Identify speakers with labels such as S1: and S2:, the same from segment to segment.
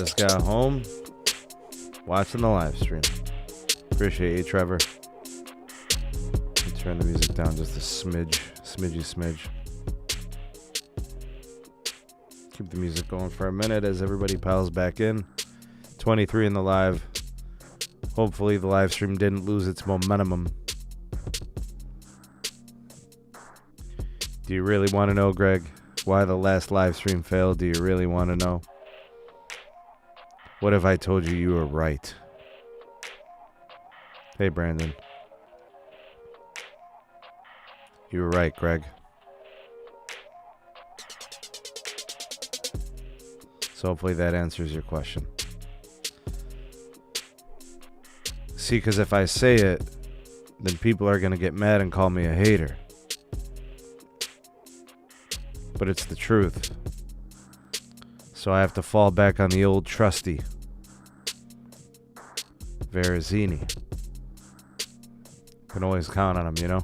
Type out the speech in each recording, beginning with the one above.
S1: Just got home, watching the live stream. Appreciate you, Trevor. Let me turn the music down just a smidgy. Keep the music going for a minute as everybody piles back in. 23 in the live. Hopefully the live stream didn't lose its momentum. Do you really want to know, Greg, why the last live stream failed? Do you really want to know? What if I told you you were right? Hey, Brandon. You were right, Greg. So hopefully that answers your question. See, because if I say it, then people are going to get mad and call me a hater. But it's the truth. So I have to fall back on the old trusty Verizini. Can always count on him, you know?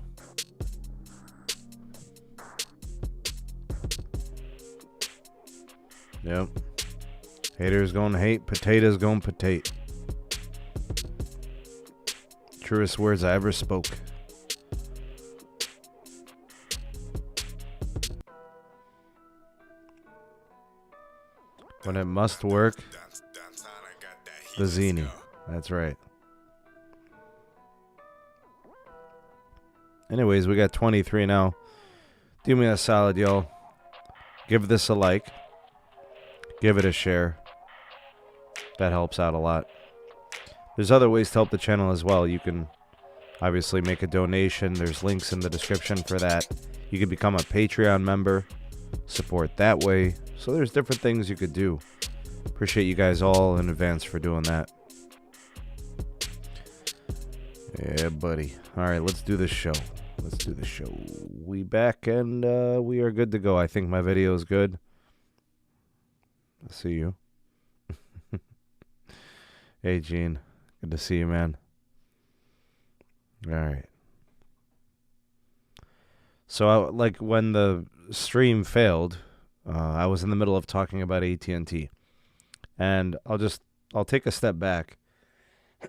S1: Yep. Haters gonna hate, potatoes gonna potate. Truest words I ever spoke. When it must work, the Zini. That's right. Anyways, we got 23 now. Do me a solid, y'all. Give this a like. Give it a share. That helps out a lot. There's other ways to help the channel as well. You can obviously make a donation. There's links in the description for that. You can become a Patreon member. Support that way. So there's different things you could do. Appreciate you guys all in advance for doing that. Yeah, buddy. All right, let's do this show. We back and we are good to go. I think my video is good. I see you. Hey, Gene. Good to see you, man. All right. So, like, when the stream failed, I was in the middle of talking about AT&T. And I'll take a step back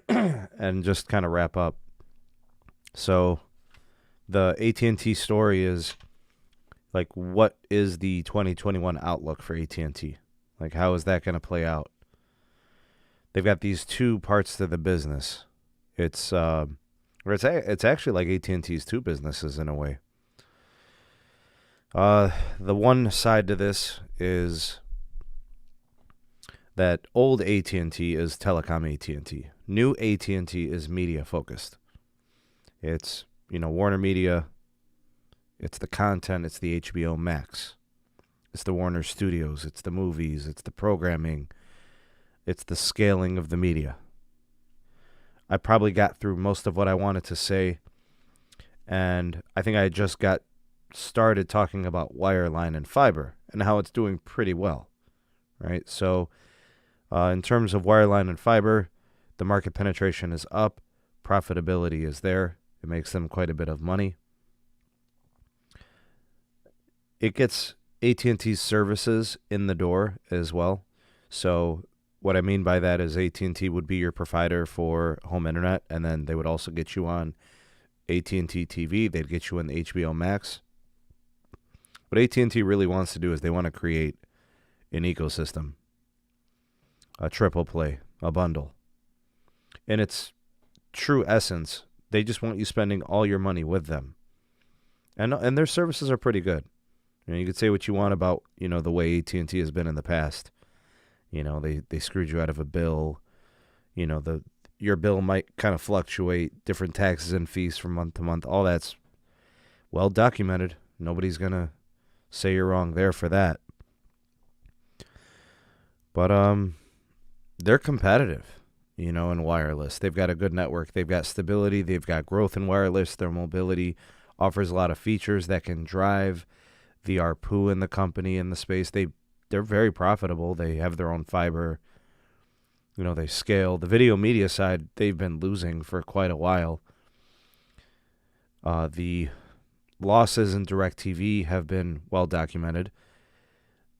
S1: and just kind of wrap up. So, the AT&T story is, like, what is the 2021 outlook for AT&T? Like, how is that going to play out? They've got these two parts to the business. It's actually like AT&T's two businesses in a way. The one side to this is that old AT&T is telecom AT&T. New AT&T is media focused. It's, Warner Media. It's the content. It's the HBO Max. It's the Warner Studios. It's the movies. It's the programming. It's the scaling of the media. I probably got through most of what I wanted to say. And I think I just got started talking about wireline and fiber and how it's doing pretty well. Right? So in terms of wireline and fiber, the market penetration is up. Profitability is there. It makes them quite a bit of money. It gets AT&T's services in the door as well. So what I mean by that is AT&T would be your provider for home internet, and then they would also get you on AT&T TV. They'd get you on the HBO Max. What AT&T really wants to do is they want to create an ecosystem, a triple play, a bundle. In its true essence, they just want you spending all your money with them. And their services are pretty good. You could say what you want about, the way AT&T has been in the past. They screwed you out of a bill. Your bill might kind of fluctuate, different taxes and fees from month to month. All that's well documented. Nobody's going to say you're wrong there for that. But they're competitive, in wireless. They've got a good network. They've got stability. They've got growth in wireless. Their mobility offers a lot of features that can drive the ARPU in the company in the space. They're very profitable. They have their own fiber. They scale. The video media side, they've been losing for quite a while. The losses in DirecTV have been well documented.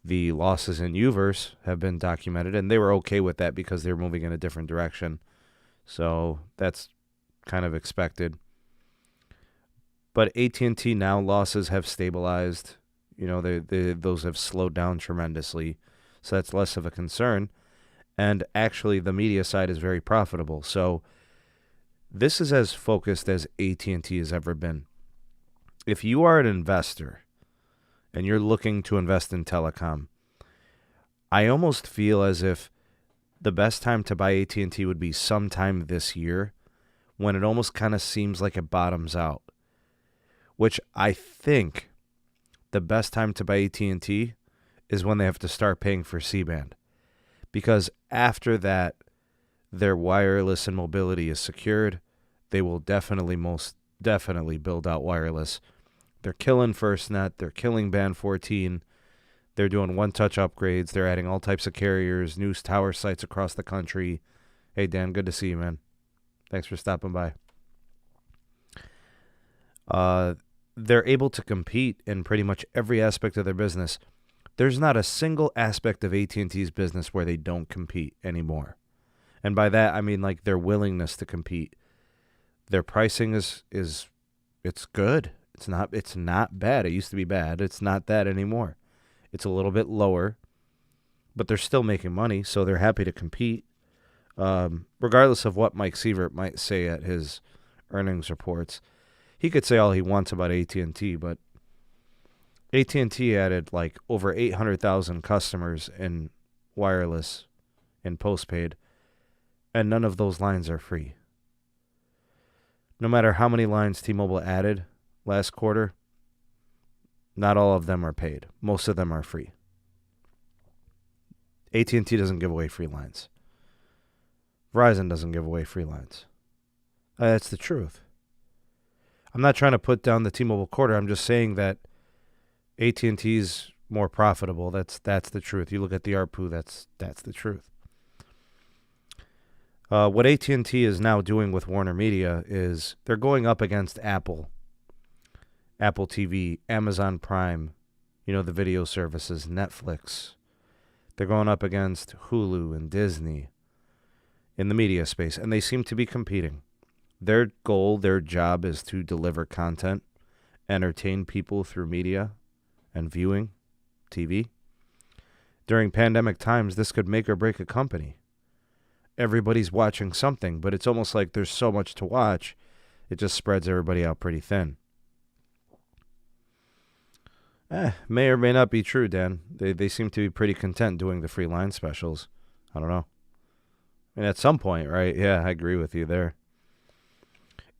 S1: The losses in Uverse have been documented, and they were okay with that because they were moving in a different direction. So that's kind of expected. But AT&T now losses have stabilized. Those have slowed down tremendously. So that's less of a concern. And actually, the media side is very profitable. So this is as focused as AT&T has ever been. If you are an investor and you're looking to invest in telecom, I almost feel as if the best time to buy AT&T would be sometime this year, when it almost kind of seems like it bottoms out. Which I think the best time to buy AT&T is when they have to start paying for C-band. Because after that, their wireless and mobility is secured. They will most definitely build out wireless. They're killing FirstNet. They're killing Band 14. They're doing one-touch upgrades. They're adding all types of carriers, new tower sites across the country. Hey, Dan, good to see you, man. Thanks for stopping by. They're able to compete in pretty much every aspect of their business. There's not a single aspect of AT&T's business where they don't compete anymore. And by that, I mean like their willingness to compete. Their pricing is it's good. It's not bad. It used to be bad. It's not that anymore. It's a little bit lower, but they're still making money, so they're happy to compete. Regardless of what Mike Sievert might say at his earnings reports, he could say all he wants about AT&T, but AT&T added like over 800,000 customers in wireless and postpaid, and none of those lines are free. No matter how many lines T-Mobile added last quarter, not all of them are paid. Most of them are free. AT&T doesn't give away free lines. Verizon doesn't give away free lines. That's the truth. I'm not trying to put down the T-Mobile quarter. I'm just saying that AT&T's more profitable. That's the truth. You look at the ARPU, that's the truth. What AT&T is now doing with Warner Media is they're going up against Apple TV, Amazon Prime, the video services, Netflix. They're going up against Hulu and Disney in the media space, and they seem to be competing. Their goal, their job is to deliver content, entertain people through media and viewing, TV. During pandemic times, this could make or break a company. Everybody's watching something, but it's almost like there's so much to watch, it just spreads everybody out pretty thin. May or may not be true, Dan. They seem to be pretty content doing the free line specials. I don't know. I mean, at some point, right? Yeah, I agree with you there.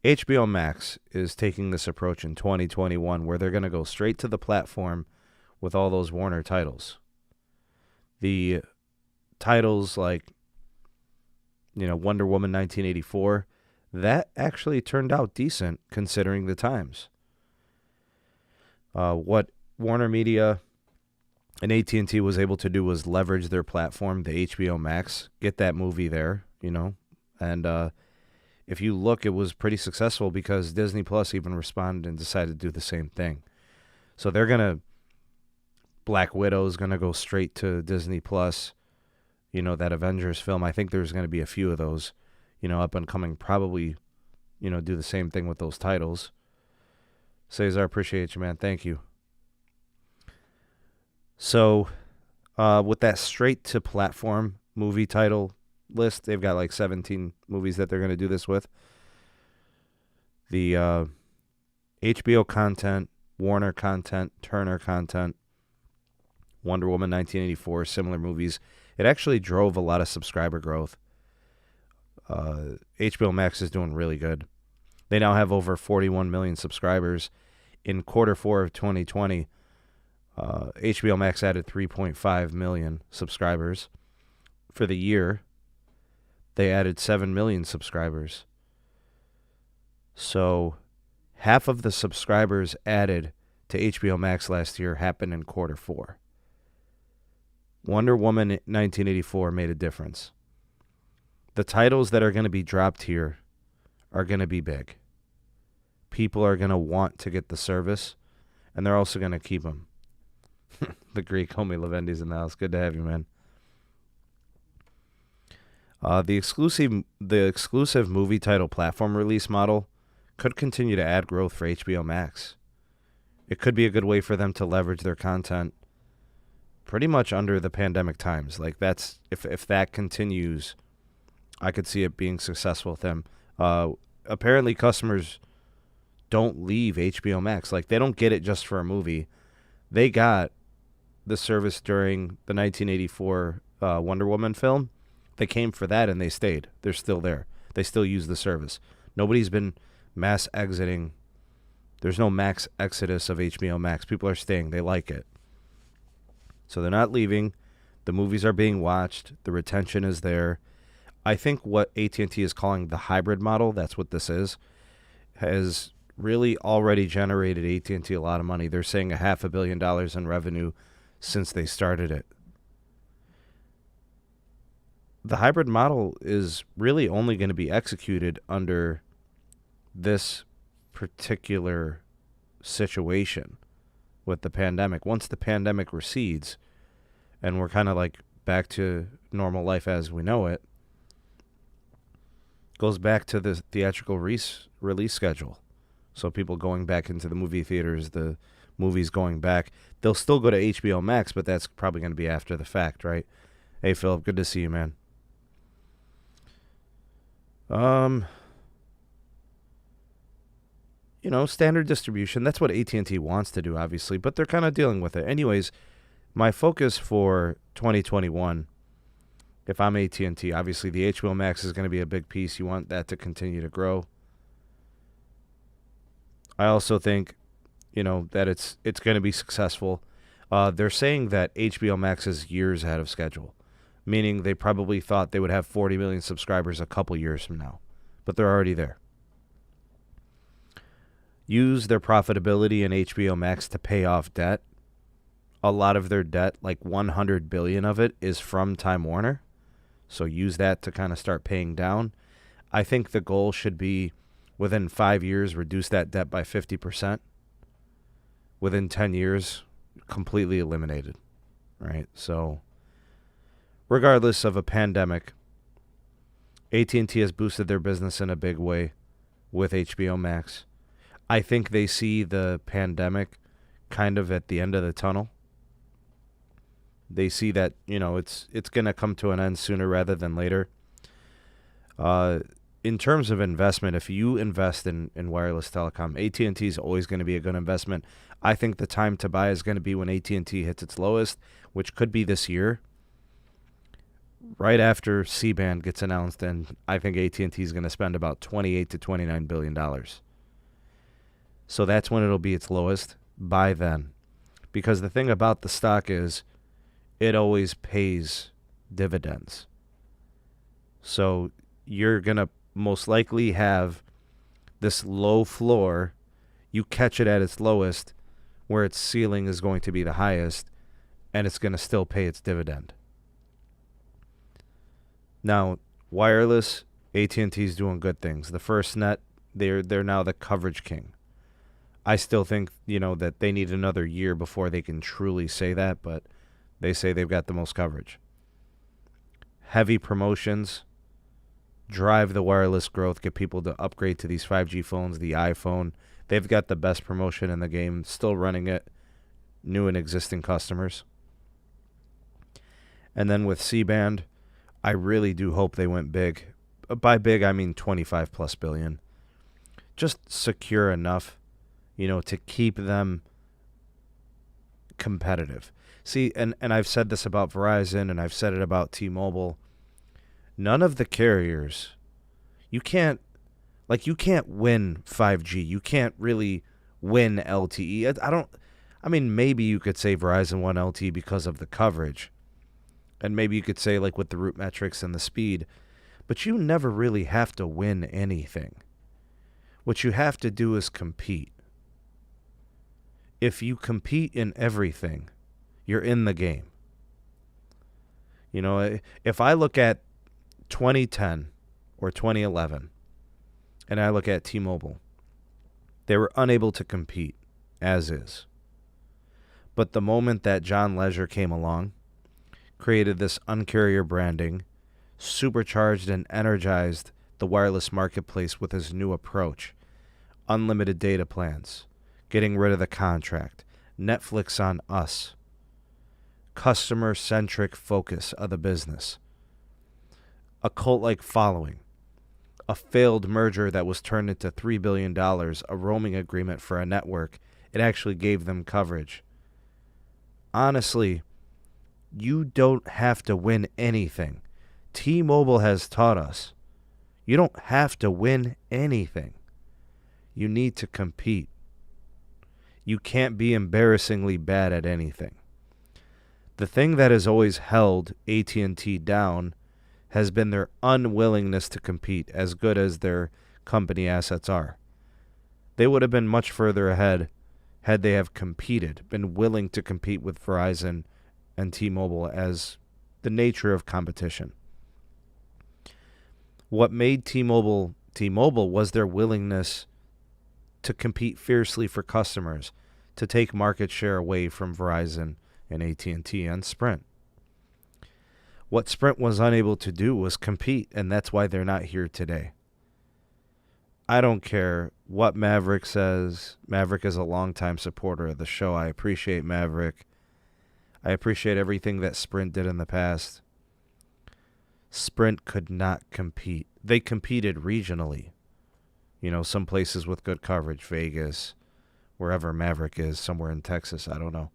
S1: HBO Max is taking this approach in 2021 where they're going to go straight to the platform with all those Warner titles. The titles like, Wonder Woman 1984, that actually turned out decent considering the times. What Warner Media and AT&T was able to do was leverage their platform, the HBO Max, get that movie there, and if you look, it was pretty successful because Disney Plus even responded and decided to do the same thing. So Black Widow's going to go straight to Disney Plus. That Avengers film, I think there's going to be a few of those, up and coming, probably, do the same thing with those titles. Cesar, appreciate you, man. Thank you. So, with that straight to platform movie title list, they've got like 17 movies that they're going to do this with. The HBO content, Warner content, Turner content, Wonder Woman 1984, similar movies. It actually drove a lot of subscriber growth. HBO Max is doing really good. They now have over 41 million subscribers. In quarter 4 of 2020, HBO Max added 3.5 million subscribers. For the year, they added 7 million subscribers. So half of the subscribers added to HBO Max last year happened in quarter 4. Wonder Woman 1984 made a difference. The titles that are going to be dropped here are going to be big. People are going to want to get the service, and they're also going to keep them. The Greek homie Lavendi's in the house. Good to have you, man. The exclusive movie title platform release model could continue to add growth for HBO Max. It could be a good way for them to leverage their content pretty much under the pandemic times. Like that's if that continues, I could see it being successful with them. Apparently customers don't leave HBO Max. Like they don't get it just for a movie. They got the service during the 1984 Wonder Woman film. They came for that and they stayed. They're still there. They still use the service. Nobody's been mass exiting. There's no max exodus of HBO Max. People are staying. They like it. So they're not leaving. The movies are being watched. The retention is there. I think what AT&T is calling the hybrid model, that's what this is, has really already generated AT&T a lot of money. They're saying $500 million in revenue since they started it. The hybrid model is really only going to be executed under this particular situation with the pandemic. Once the pandemic recedes and we're kind of like back to normal life as we know it, goes back to the theatrical release schedule. So people going back into the movie theaters, the movies going back. They'll still go to HBO Max, but that's probably going to be after the fact, right? Hey, Philip, good to see you, man. Standard distribution. That's what AT&T wants to do, obviously, but they're kind of dealing with it. Anyways, my focus for 2021, if I'm AT&T, obviously the HBO Max is going to be a big piece. You want that to continue to grow. I also think, that it's going to be successful. They're saying that HBO Max is years ahead of schedule, meaning they probably thought they would have 40 million subscribers a couple years from now, but they're already there. Use their profitability in HBO Max to pay off debt. A lot of their debt, like $100 billion of it, is from Time Warner. So use that to kind of start paying down. I think the goal should be within 5 years, reduce that debt by 50%. Within 10 years, completely eliminated, right? So regardless of a pandemic, AT&T has boosted their business in a big way with HBO Max. I think they see the pandemic kind of at the end of the tunnel. They see that, it's going to come to an end sooner rather than later. In terms of investment, if you invest in wireless telecom, AT&T is always going to be a good investment. I think the time to buy is going to be when AT&T hits its lowest, which could be this year, right after C-band gets announced, and I think AT&T is going to spend about $28 to $29 billion. So that's when it'll be its lowest. Buy then. Because the thing about the stock is it always pays dividends. So you're going to most likely have this low floor. You catch it at its lowest, where its ceiling is going to be the highest, and it's going to still pay its dividend. Now, wireless, AT&T is doing good things. The FirstNet, they're now the coverage king. I still think, that they need another year before they can truly say that, but they say they've got the most coverage. Heavy promotions drive the wireless growth, get people to upgrade to these 5G phones, the iPhone. They've got the best promotion in the game, still running it, new and existing customers. And then with C-band, I really do hope they went big. By big, I mean 25 plus billion. Just secure enough, to keep them competitive. See, and I've said this about Verizon, and I've said it about T-Mobile. None of the carriers, you can't win 5G. You can't really win LTE. Maybe you could say Verizon won LTE because of the coverage. And maybe you could say with the root metrics and the speed. But you never really have to win anything. What you have to do is compete. If you compete in everything, you're in the game. If I look at 2010 or 2011, and I look at T-Mobile, they were unable to compete as is. But the moment that John Legere came along, created this uncarrier branding, supercharged and energized the wireless marketplace with his new approach, unlimited data plans, getting rid of the contract, Netflix on us, customer-centric focus of the business, a cult-like following, a failed merger that was turned into $3 billion, a roaming agreement for a network. It actually gave them coverage. Honestly, you don't have to win anything. T-Mobile has taught us. You don't have to win anything. You need to compete. You can't be embarrassingly bad at anything. The thing that has always held AT&T down has been their unwillingness to compete, as good as their company assets are. They would have been much further ahead had they have competed, been willing to compete with Verizon and T-Mobile as the nature of competition. What made T-Mobile T-Mobile was their willingness to compete fiercely for customers, to take market share away from Verizon and AT&T and Sprint. What Sprint was unable to do was compete, and that's why they're not here today. I don't care what Maverick says. Maverick is a longtime supporter of the show. I appreciate Maverick. I appreciate everything that Sprint did in the past. Sprint could not compete. They competed regionally. You know, some places with good coverage, Vegas, wherever Maverick is, somewhere in Texas, I don't know.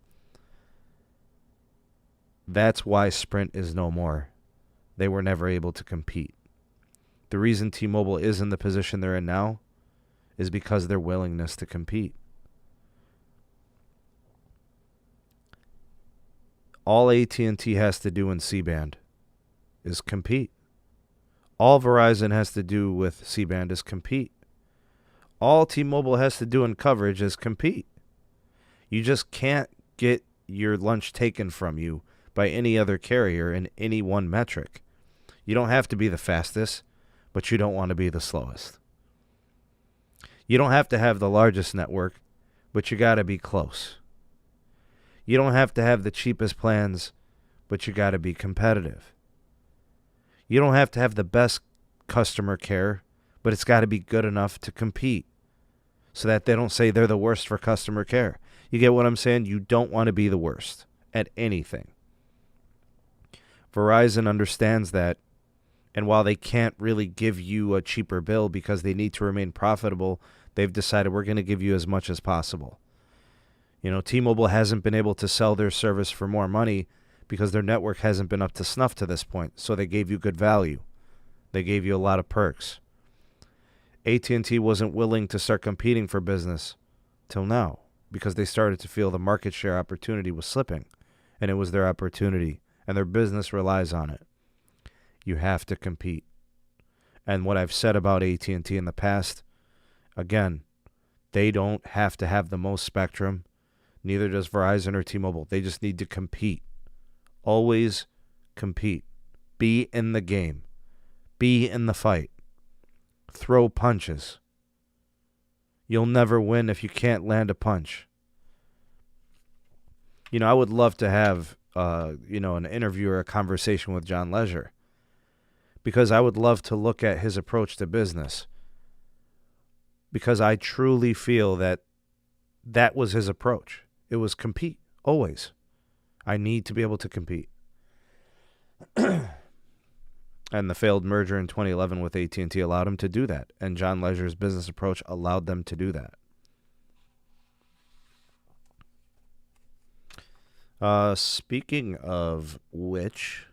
S1: That's why Sprint is no more. They were never able to compete. The reason T-Mobile is in the position they're in now is because of their willingness to compete. All AT&T has to do in C-band is compete. All Verizon has to do with C-band is compete. All T-Mobile has to do in coverage is compete. You just can't get your lunch taken from you by any other carrier in any one metric. You don't have to be the fastest, but you don't want to be the slowest. You don't have to have the largest network, but you got to be close. You don't have to have the cheapest plans, but you got to be competitive. You don't have to have the best customer care, but it's got to be good enough to compete so that they don't say they're the worst for customer care. You get what I'm saying? You don't want to be the worst at anything. Verizon understands that, and while they can't really give you a cheaper bill because they need to remain profitable, they've decided we're going to give you as much as possible. You know, T-Mobile hasn't been able to sell their service for more money because their network hasn't been up to snuff to this point, so they gave you good value. They gave you a lot of perks. AT&T wasn't willing to start competing for business till now because they started to feel the market share opportunity was slipping, and it was their opportunity, and their business relies on it. You have to compete. And what I've said about AT&T in the past, again, they don't have to have the most spectrum. Neither does Verizon or T-Mobile. They just need to compete. Always compete. Be in the game. Be in the fight. Throw punches. You'll never win if you can't land a punch. You know, I would love to have, an interview or a conversation with John Legere, because I would love to look at his approach to business, because I truly feel that that was his approach. It was compete, always. I need to be able to compete. And the failed merger in 2011 with AT&T allowed him to do that, and John Legere's business approach allowed them to do that. Speaking of which,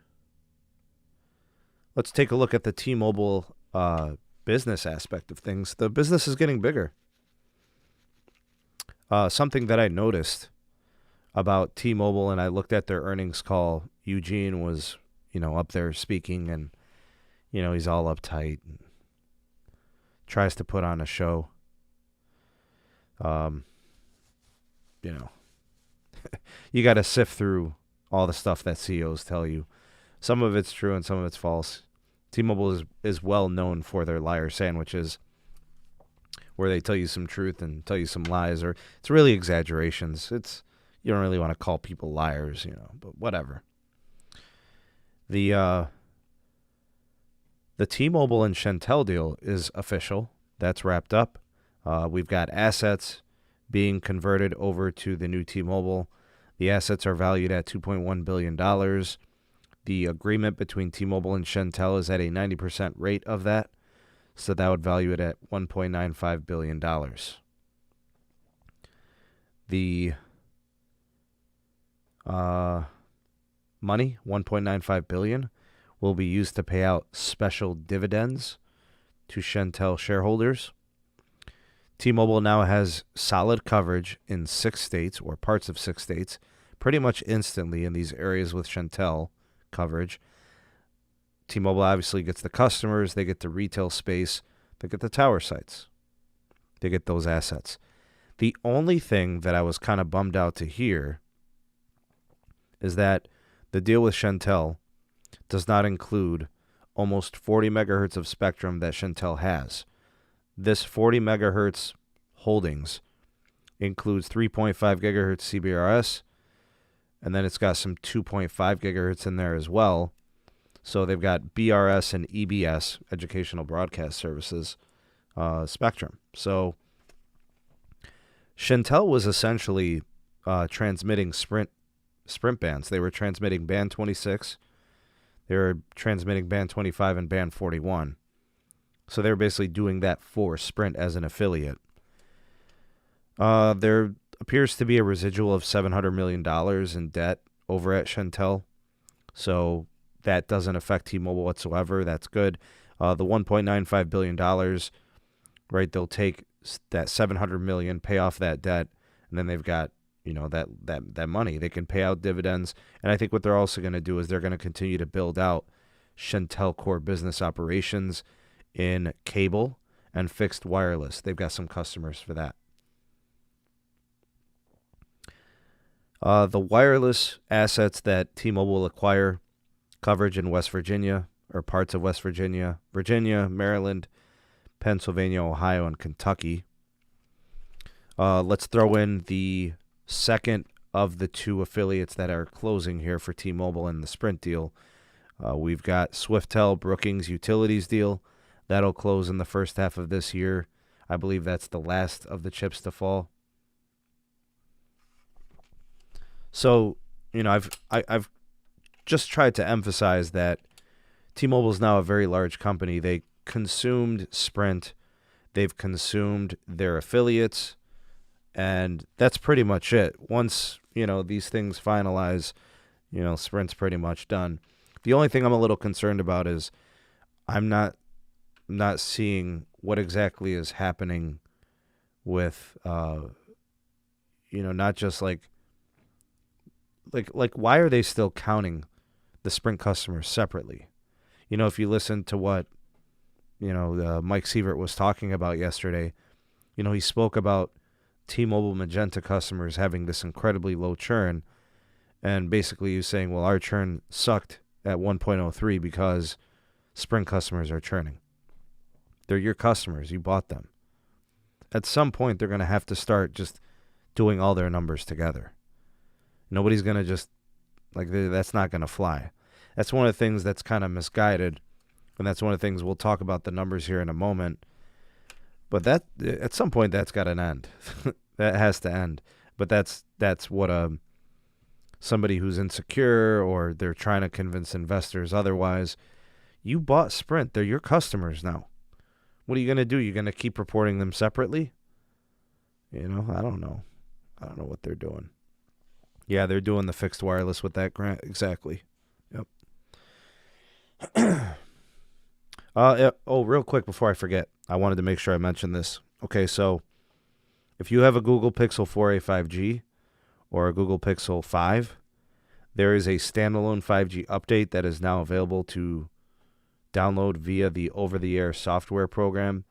S1: let's take a look at the T-Mobile business aspect of things. The business is getting bigger. Something that I noticed about T-Mobile, and I looked at their earnings call, Eugene was, up there speaking, and, he's all uptight and tries to put on a show. You got to sift through all the stuff that CEOs tell you. Some of it's true and some of it's false. T-Mobile is well known for their liar sandwiches, where they tell you some truth and tell you some lies, or it's really exaggerations. It's, you don't really want to call people liars, but whatever. The T-Mobile and Shentel deal is official. That's wrapped up. We've got assets being converted over to the new T-Mobile. The assets are valued at $2.1 billion. The agreement between T-Mobile and Shentel is at a 90% rate of that. So that would value it at $1.95 billion. The money, $1.95 billion, will be used to pay out special dividends to Shentel shareholders. T-Mobile now has solid coverage in 6 states, or parts of 6 states, pretty much instantly in these areas with Shentel coverage. T-Mobile obviously gets the customers, they get the retail space, they get the tower sites. They get those assets. The only thing that I was kind of bummed out to hear is that the deal with Shentel does not include almost 40 megahertz of spectrum that Shentel has. This 40 megahertz holdings includes 3.5 gigahertz CBRS, and then it's got some 2.5 gigahertz in there as well. So they've got BRS and EBS, Educational Broadcast Services, spectrum. So Shentel was essentially transmitting Sprint bands. They were transmitting band 26. They were transmitting band 25 and band 41. So they were basically doing that for Sprint as an affiliate. There appears to be a residual of $700 million in debt over at Shentel. So that doesn't affect T-Mobile whatsoever. That's good. The $1.95 billion, right, they'll take that $700 million, pay off that debt, and then they've got, that money. They can pay out dividends. And I think what they're also going to do is they're going to continue to build out Shentel core business operations in cable and fixed wireless. They've got some customers for that. The wireless assets that T-Mobile will acquire, coverage in West Virginia, or parts of West Virginia, Maryland, Pennsylvania, Ohio, and Kentucky. Let's throw in the second of the 2 affiliates that are closing here for T-Mobile in the Sprint deal. We've got Swiftel Brookings Utilities deal. That'll close in the first half of this year. I believe that's the last of the chips to fall. So, I've just tried to emphasize that T-Mobile is now a very large company. They consumed Sprint. They've consumed their affiliates. And that's pretty much it. Once, these things finalize, Sprint's pretty much done. The only thing I'm a little concerned about is I'm not seeing what exactly is happening with, not just like why are they still counting the Sprint customers separately? If you listen to what, Mike Sievert was talking about yesterday, he spoke about T-Mobile Magenta customers having this incredibly low churn, and basically he's saying, well, our churn sucked at 1.03 because Sprint customers are churning. They're your customers. You bought them. At some point, they're going to have to start just doing all their numbers together. Nobody's going to just, that's not going to fly. That's one of the things that's kind of misguided, and that's one of the things we'll talk about the numbers here in a moment. But that at some point, that's got an end. That has to end. But that's what somebody who's insecure or they're trying to convince investors otherwise. You bought Sprint. They're your customers now. What are you going to do? You're going to keep reporting them separately? I don't know. I don't know what they're doing. Yeah, they're doing the fixed wireless with that grant. Exactly. Yep. Real quick before I forget, I wanted to make sure I mentioned this. Okay, so if you have a Google Pixel 4a 5G or a Google Pixel 5, there is a standalone 5G update that is now available to download via the over-the-air software program.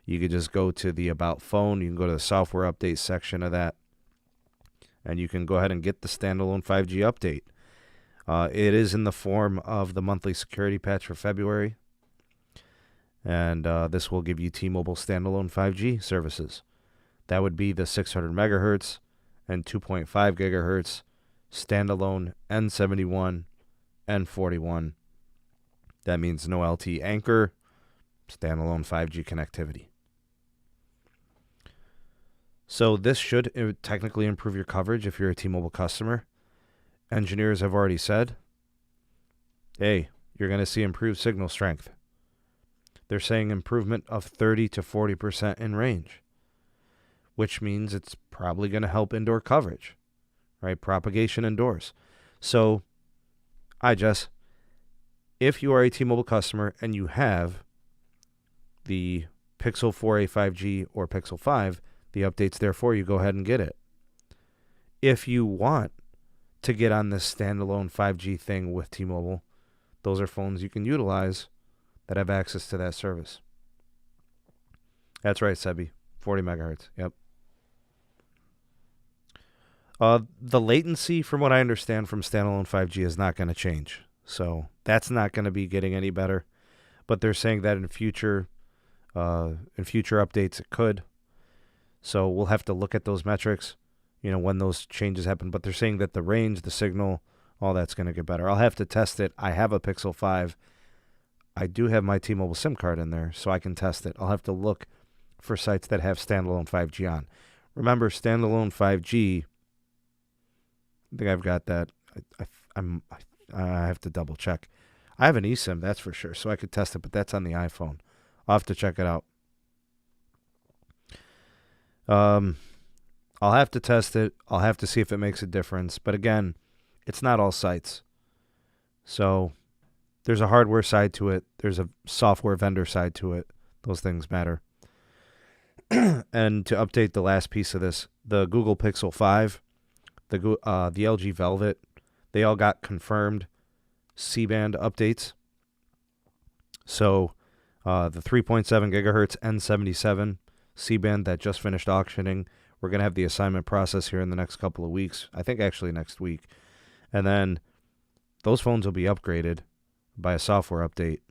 S1: You could just go to the About Phone. You can go to the software update section of that, and you can go ahead and get the standalone 5G update. It is in the form of the monthly security patch for February, and this will give you T-Mobile standalone 5G services. That would be the 600 megahertz and 2.5 gigahertz standalone N71, N41. That means no LTE anchor, standalone 5G connectivity. So this should technically improve your coverage if you're a T-Mobile customer. Engineers have already said, hey, you're going to see improved signal strength. They're saying improvement of 30 to 40% in range, which means it's probably going to help indoor coverage, right? Propagation indoors. So, if you are a T-Mobile customer and you have the Pixel 4a 5G or Pixel 5, the update's there for you. Go ahead and get it. If you want to get on this standalone 5G thing with T-Mobile, those are phones you can utilize that have access to that service. That's right, Sebby. 40 megahertz. Yep. The latency, from what I understand from standalone 5G, is not going to change. So that's not going to be getting any better. But they're saying that in future updates it could. So we'll have to look at those metrics, when those changes happen. But they're saying that the range, the signal, all that's going to get better. I'll have to test it. I have a Pixel 5. I do have my T-Mobile SIM card in there, so I can test it. I'll have to look for sites that have standalone 5G on. Remember, standalone 5G, I think I've got that. I have to double check. I have an eSIM, that's for sure, so I could test it, but that's on the iPhone. I'll have to check it out. I'll have to test it. I'll have to see if it makes a difference. But again, it's not all sites. So there's a hardware side to it. There's a software vendor side to it. Those things matter. And to update the last piece of this, the Google Pixel 5, the LG Velvet, they all got confirmed C-band updates. So the 3.7 gigahertz N77 C-band that just finished auctioning, we're going to have the assignment process here in the next couple of weeks. I think actually next week. And then those phones will be upgraded by a software update,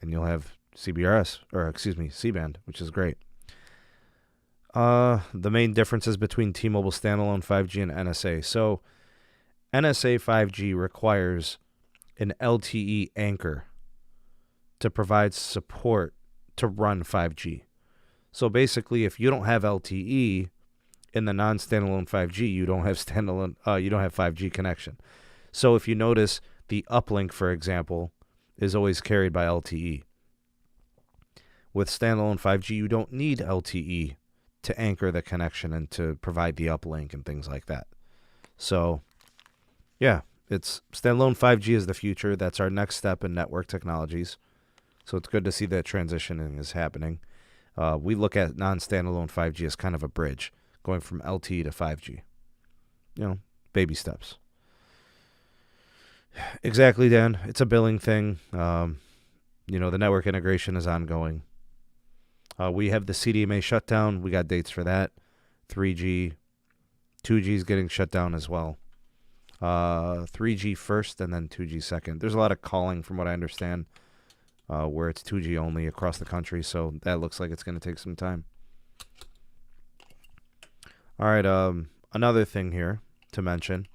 S1: and you'll have C-band, which is great. The main differences between T-Mobile standalone 5G and NSA. So NSA 5G requires an LTE anchor to provide support to run 5G. So basically, if you don't have LTE in the non-standalone 5G, you don't have 5G connection. So if you notice, the uplink, for example, is always carried by LTE. With standalone 5G, you don't need LTE to anchor the connection and to provide the uplink and things like that. So, yeah, it's standalone 5G is the future. That's our next step in network technologies. So it's good to see that transitioning is happening. We look at non-standalone 5G as kind of a bridge, going from LTE to 5G. Baby steps. Exactly, Dan. It's a billing thing. The network integration is ongoing. We have the CDMA shutdown. We got dates for that. 3G. 2G is getting shut down as well. 3G first and then 2G second. There's a lot of calling from what I understand. Where it's 2G only across the country, so that looks like it's going to take some time. All right, another thing here to mention,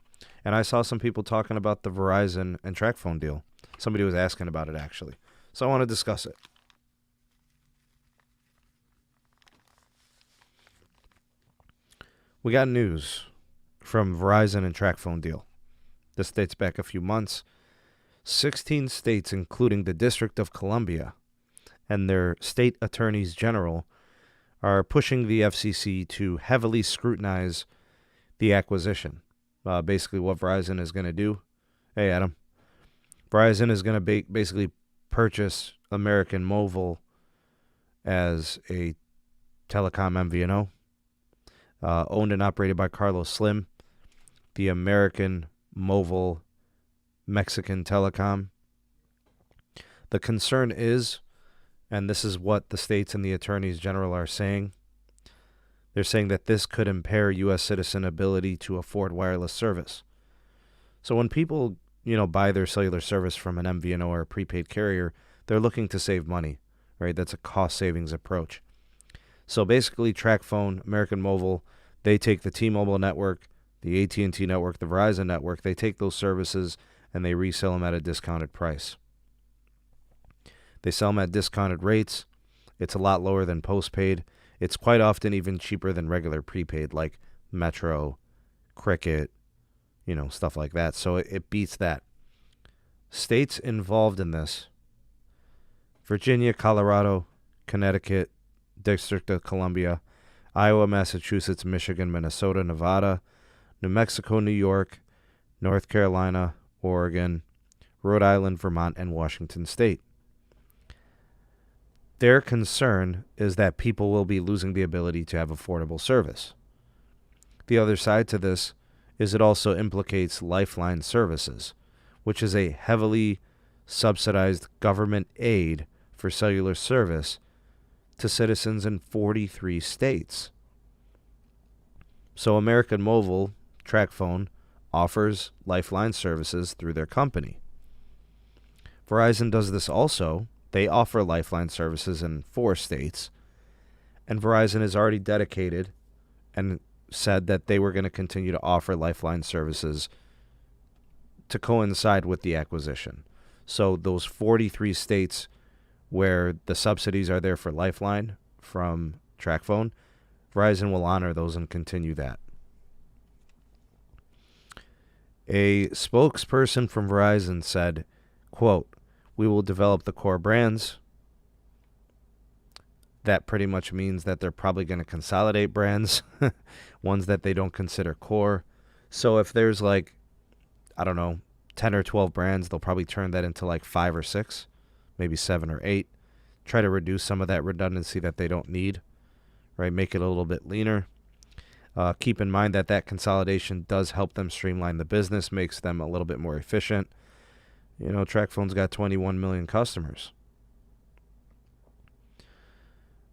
S1: and I saw some people talking about the Verizon and Tracfone deal. Somebody was asking about it, actually, so I want to discuss it. We got news from Verizon and Tracfone deal. This dates back a few months. 16 states, including the District of Columbia and their state attorneys general, are pushing the FCC to heavily scrutinize the acquisition. Basically, what Verizon is going to do. Hey, Adam. Verizon is going to basically purchase American Mobile as a telecom MVNO, owned and operated by Carlos Slim, the American Mobile Mexican Telecom. The concern is, and this is what the states and the attorneys general are saying, they're saying that this could impair U.S. citizen ability to afford wireless service. So when people, buy their cellular service from an MVNO or a prepaid carrier, they're looking to save money, right? That's a cost savings approach. So basically, Tracfone, American Mobile, They take the T-Mobile network, the AT&T network, the Verizon network. They take those services and they resell them at a discounted price. They sell them at discounted rates. It's a lot lower than postpaid. It's quite often even cheaper than regular prepaid, like Metro, Cricket, stuff like that. So it beats that. States involved in this: Virginia, Colorado, Connecticut, District of Columbia, Iowa, Massachusetts, Michigan, Minnesota, Nevada, New Mexico, New York, North Carolina, Oregon, Rhode Island, Vermont, and Washington State. Their concern is that people will be losing the ability to have affordable service. The other side to this is it also implicates Lifeline services, which is a heavily subsidized government aid for cellular service to citizens in 43 states. So American Mobile, Tracfone, offers Lifeline services through their company. Verizon does this also. They offer Lifeline services in 4 states, and Verizon has already dedicated and said that they were going to continue to offer Lifeline services to coincide with the acquisition. So those 43 states where the subsidies are there for Lifeline from Tracfone, Verizon will honor those and continue that. A spokesperson from Verizon said, quote, "We will develop the core brands." That pretty much means that they're probably going to consolidate brands, ones that they don't consider core. So if there's 10 or 12 brands, they'll probably turn that into 5 or 6, maybe 7 or 8. Try to reduce some of that redundancy that they don't need, right? Make it a little bit leaner. Keep in mind that consolidation does help them streamline the business, makes them a little bit more efficient. Tracfone's got 21 million customers.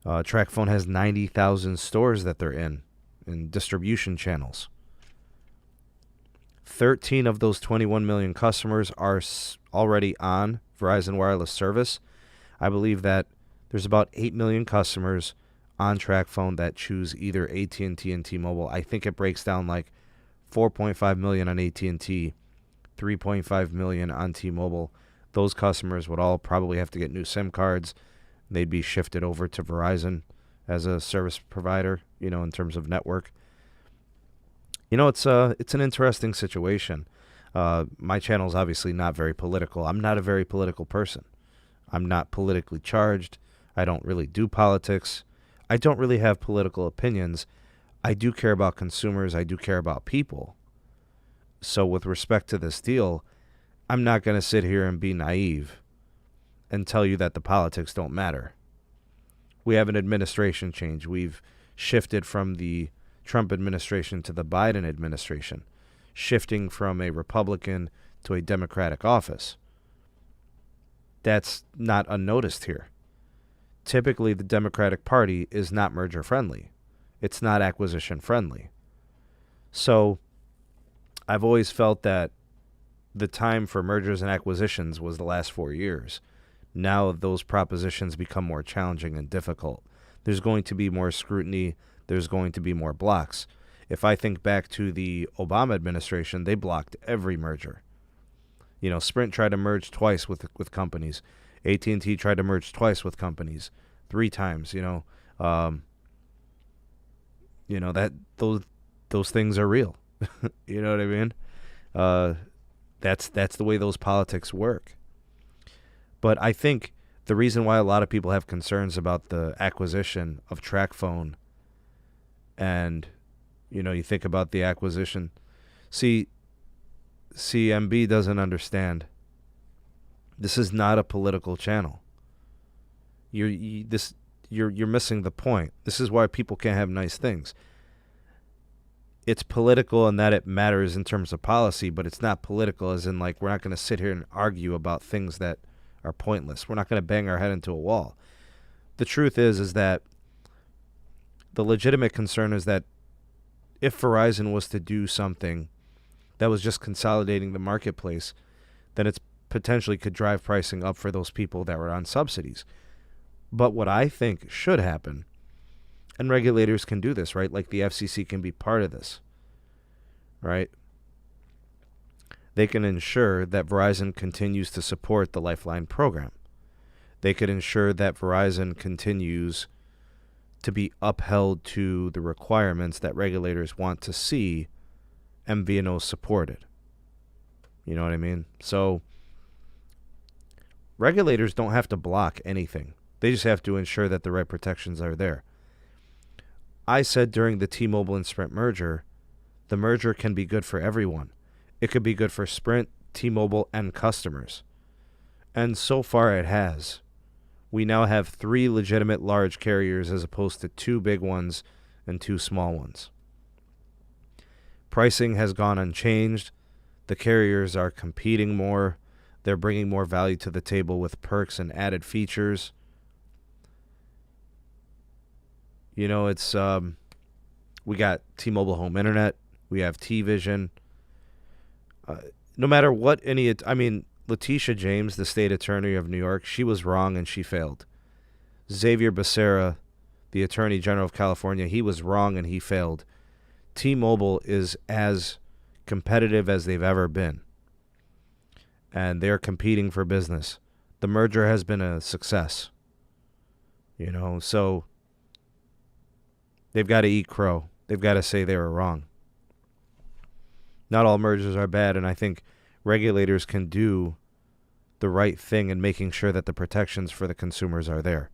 S1: Tracfone has 90,000 stores that they're in distribution channels. 13 of those 21 million customers are already on Verizon Wireless service. I believe that there's about 8 million customers on Tracfone that choose either AT&T and T-Mobile. I think it breaks down 4.5 million on AT&T, 3.5 million on T-Mobile. Those customers would all probably have to get new SIM cards. They'd be shifted over to Verizon as a service provider, in terms of network. It's an interesting situation. My channel's obviously not very political. I'm not a very political person. I'm not politically charged. I don't really do politics. I don't really have political opinions. I do care about consumers. I do care about people. So with respect to this deal, I'm not going to sit here and be naive and tell you that the politics don't matter. We have an administration change. We've shifted from the Trump administration to the Biden administration, shifting from a Republican to a Democratic office. That's not unnoticed here. Typically, the Democratic Party is not merger friendly. It's not acquisition friendly. So I've always felt that the time for mergers and acquisitions was the last 4 years. Now those propositions become more challenging and difficult. There's going to be more scrutiny. There's going to be more blocks. If I think back to the Obama administration, they blocked every merger. Sprint tried to merge twice with companies. AT&T tried to merge twice with companies, 3 times. That those things are real. You know what I mean? That's the way those politics work. But I think the reason why a lot of people have concerns about the acquisition of Tracfone, and you think about the acquisition, CMB doesn't understand. This is not a political channel. You're missing the point. This is why people can't have nice things. It's political in that it matters in terms of policy, but it's not political as in we're not going to sit here and argue about things that are pointless. We're not going to bang our head into a wall. The truth is that the legitimate concern is that if Verizon was to do something that was just consolidating the marketplace, then it's potentially could drive pricing up for those people that were on subsidies. But what I think should happen, And regulators can do this, right? Like the FCC can be part of this, right? They can ensure that Verizon continues to support the Lifeline program. They could ensure that Verizon continues to be upheld to the requirements that regulators want to see MVNOs supported. You know what I mean? So regulators don't have to block anything. They just have to ensure that the right protections are there. I said during the T-Mobile and Sprint merger, the merger can be good for everyone. It could be good for Sprint, T-Mobile, and customers. And so far it has. We now have 3 legitimate large carriers as opposed to 2 big ones and 2 small ones. Pricing has gone unchanged. The carriers are competing more. They're bringing more value to the table with perks and added features. You know, it's we got T-Mobile Home Internet. We have T-Vision. No matter what Letitia James, the state attorney of New York, she was wrong and she failed. Xavier Becerra, the attorney general of California, he was wrong and he failed. T-Mobile is as competitive as they've ever been. And they're competing for business. The merger has been a success. You know, so they've got to eat crow. They've got to say they were wrong. Not all mergers are bad, and I think regulators can do the right thing in making sure that the protections for the consumers are there.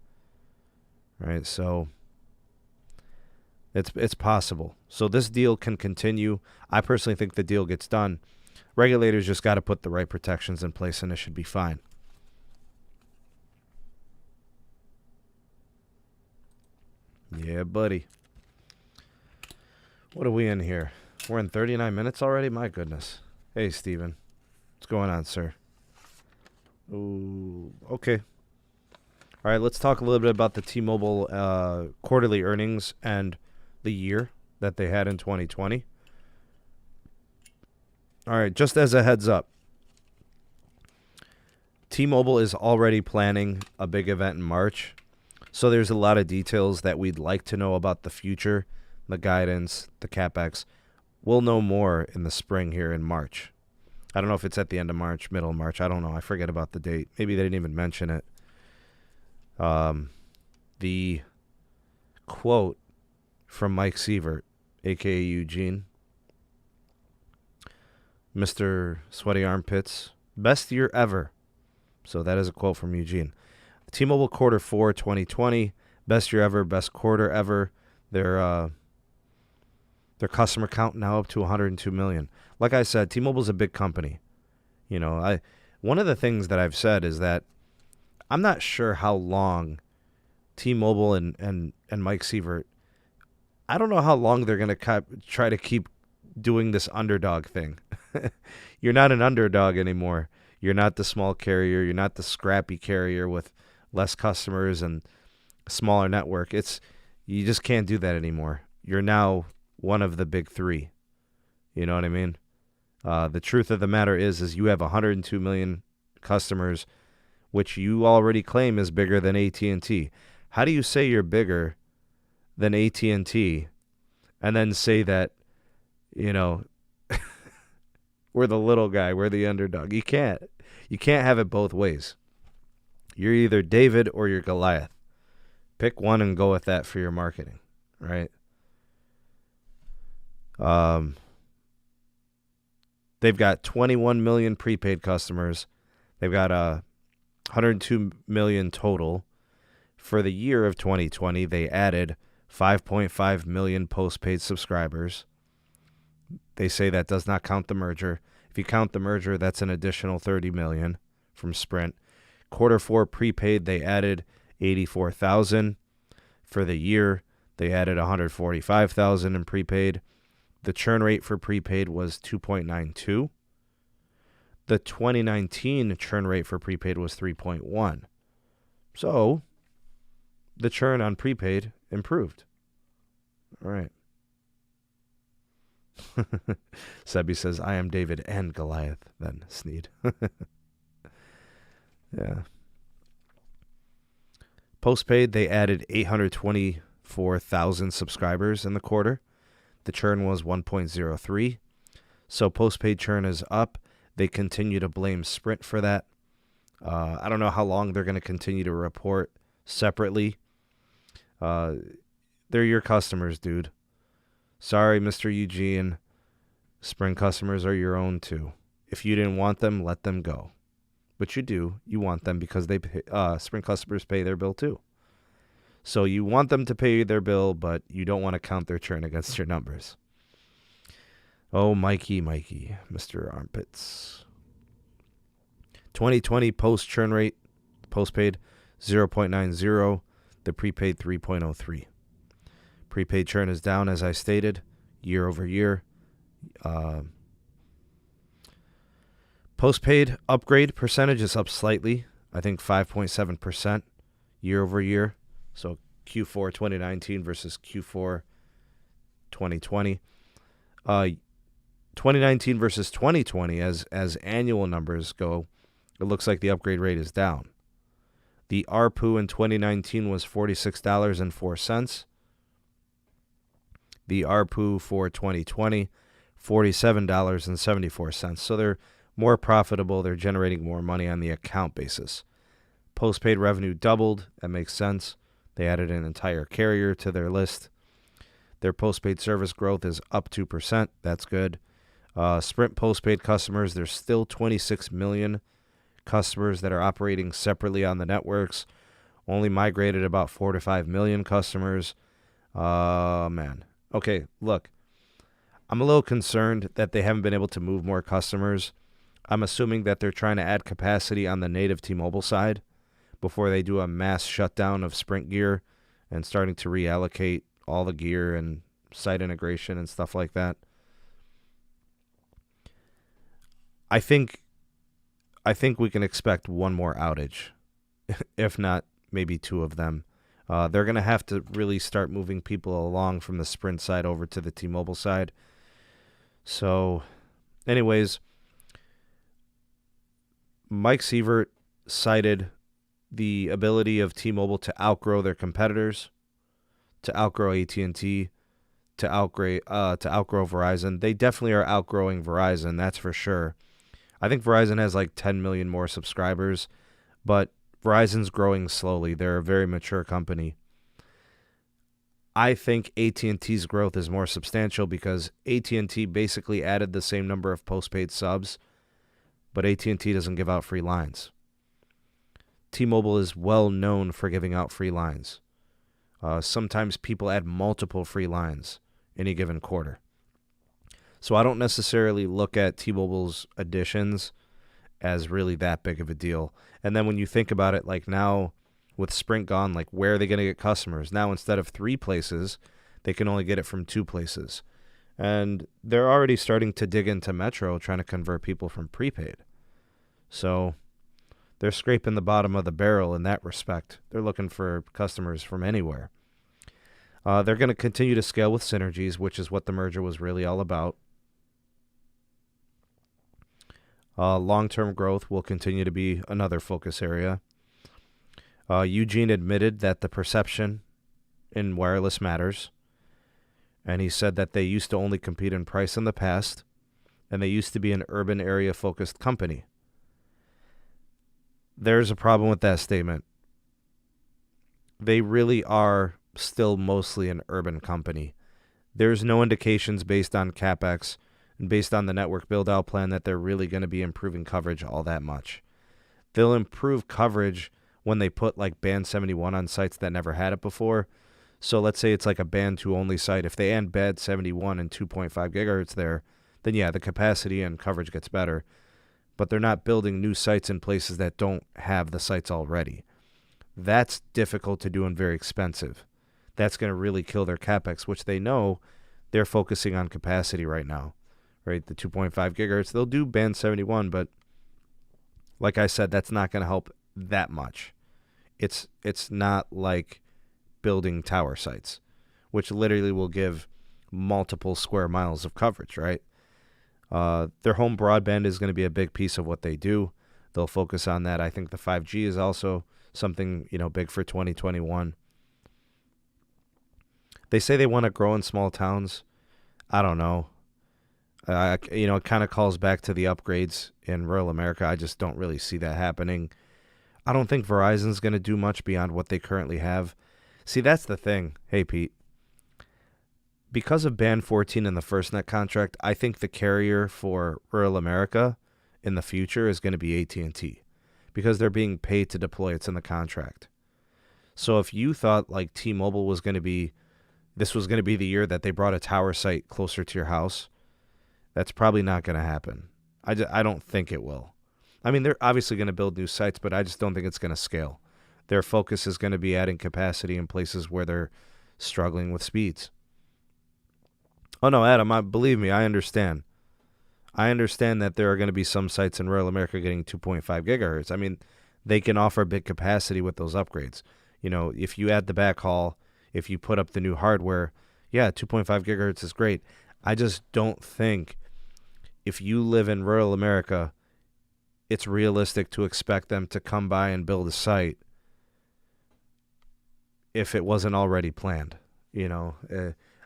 S1: Right? So it's possible. So this deal can continue. I personally think the deal gets done. Regulators just got to put the right protections in place, and it should be fine. Yeah, buddy. What are we in here? We're in 39 minutes already? My goodness. Hey, Steven. What's going on, sir? Ooh, okay. All right, let's talk a little bit about the T-Mobile quarterly earnings and the year that they had in 2020. All right, just as a heads up, T-Mobile is already planning a big event in March. So there's a lot of details that we'd like to know about the future, the guidance, the CapEx. We'll know more in the spring here in March. I don't know if it's at the end of March, middle of March. I don't know. I forget about the date. Maybe they didn't even mention it. The quote from Mike Sievert, a.k.a. Eugene. Mr. Sweaty Armpits, best year ever. So that is a quote from Eugene. T-Mobile quarter 4 2020, best year ever, best quarter ever. Their customer count now up to 102 million. Like I said, T-Mobile's a big company. You know, one of the things that I've said is that I'm not sure how long T-Mobile and Mike Sievert, I don't know how long they're going to try to keep doing this underdog thing. You're not an underdog anymore. You're not the small carrier. You're not the scrappy carrier with less customers and a smaller network. You just can't do that anymore. You're now one of the big 3. You know what I mean? The truth of the matter is you have 102 million customers, which you already claim is bigger than AT&T. How do you say you're bigger than AT&T and then say that, you know, we're the little guy, we're the underdog? You can't have it both ways. You're either David or you're Goliath. Pick one and go with that for your marketing, right? They've got 21 million prepaid customers. They've got 102 million total. For the year of 2020, they added 5.5 million postpaid subscribers. They say that does not count the merger. If you count the merger, that's an additional 30 million from Sprint. Quarter 4 prepaid, they added 84,000. For the year, they added 145,000 in prepaid. The churn rate for prepaid was 2.92. The 2019 churn rate for prepaid was 3.1. So, the churn on prepaid improved. All right. Sebby says, I am David and Goliath, then Sneed. Yeah. Postpaid, they added 1.4 thousand subscribers in the quarter. The churn was 1.03. So postpaid churn is up. They continue to blame Sprint for that. I don't know how long they're going to continue to report separately. They're your customers, dude. Sorry, Mr. Eugene. Sprint customers are your own, too. If you didn't want them, let them go. But you do. You want them because they pay, Sprint customers pay their bill, too. So you want them to pay their bill, but you don't want to count their churn against your numbers. Oh, Mikey, Mr. Armpits. 2020 post-churn rate, postpaid, 0.90. The prepaid, 3.03. Prepaid churn is down, as I stated, year over year. Postpaid upgrade percentage is up slightly. I think 5.7% year over year. So Q4 2019 versus Q4 2020. 2019 versus 2020, as annual numbers go, it looks like the upgrade rate is down. The ARPU in 2019 was $46.04. The ARPU for 2020, $47.74. So they're more profitable. They're generating more money on the account basis. Postpaid revenue doubled. That makes sense. They added an entire carrier to their list. Their postpaid service growth is up 2%. That's good. Sprint postpaid customers, there's still 26 million customers that are operating separately on the networks. Only migrated about 4 to 5 million customers. Man. Okay, look. I'm a little concerned that they haven't been able to move more customers. I'm assuming that they're trying to add capacity on the native T-Mobile side before they do a mass shutdown of Sprint gear and starting to reallocate all the gear and site integration and stuff like that. I think we can expect one more outage, if not maybe two of them. They're going to have to really start moving people along from the Sprint side over to the T-Mobile side. So, anyways, Mike Sievert cited the ability of T-Mobile to outgrow their competitors, to outgrow AT&T, to outgrow Verizon. They definitely are outgrowing Verizon, that's for sure. I think Verizon has like 10 million more subscribers, but Verizon's growing slowly. They're a very mature company. I think AT&T's growth is more substantial because AT&T basically added the same number of postpaid subs, but AT&T doesn't give out free lines. T-Mobile is well known for giving out free lines. Sometimes people add multiple free lines in a given quarter. So I don't necessarily look at T-Mobile's additions as really that big of a deal. And then when you think about it, like now with Sprint gone, like where are they going to get customers? Now instead of 3 places, they can only get it from 2 places. And they're already starting to dig into Metro, trying to convert people from prepaid. So they're scraping the bottom of the barrel in that respect. They're looking for customers from anywhere. They're going to continue to scale with synergies, which is what the merger was really all about. Long-term growth will continue to be another focus area. Eugene admitted that the perception in wireless matters, and he said that they used to only compete in price in the past, and they used to be an urban area-focused company. There's a problem with that statement. They really are still mostly an urban company. There's no indications based on CapEx and based on the network build-out plan that they're really going to be improving coverage all that much. They'll improve coverage when they put like Band 71 on sites that never had it before. So let's say it's like a Band 2 only site. If they add Band 71 and 2.5 gigahertz there, then yeah, the capacity and coverage gets better. But they're not building new sites in places that don't have the sites already. That's difficult to do and very expensive. That's going to really kill their CapEx, which they know they're focusing on capacity right now. Right, the 2.5 gigahertz, they'll do Band 71, but like I said, that's not going to help that much. It's not like building tower sites, which literally will give multiple square miles of coverage, right? Their home broadband is going to be a big piece of what they do. They'll focus on that. I think the 5G is also something, big for 2021. They say they want to grow in small towns. I don't know. It kind of calls back to the upgrades in rural America. I just don't really see that happening. I don't think Verizon's going to do much beyond what they currently have. See, that's the thing. Hey, Pete. Because of Band 14 in the FirstNet contract, I think the carrier for rural America in the future is going to be AT&T because they're being paid to deploy. It's in the contract. So if you thought like T-Mobile was going to be, this was going to be the year that they brought a tower site closer to your house, that's probably not going to happen. I don't think it will. I mean, they're obviously going to build new sites, but I just don't think it's going to scale. Their focus is going to be adding capacity in places where they're struggling with speeds. Oh, no, Adam, believe me, I understand. I understand that there are going to be some sites in rural America getting 2.5 gigahertz. I mean, they can offer big capacity with those upgrades. You know, if you add the backhaul, if you put up the new hardware, yeah, 2.5 gigahertz is great. I just don't think if you live in rural America, it's realistic to expect them to come by and build a site if it wasn't already planned. You know,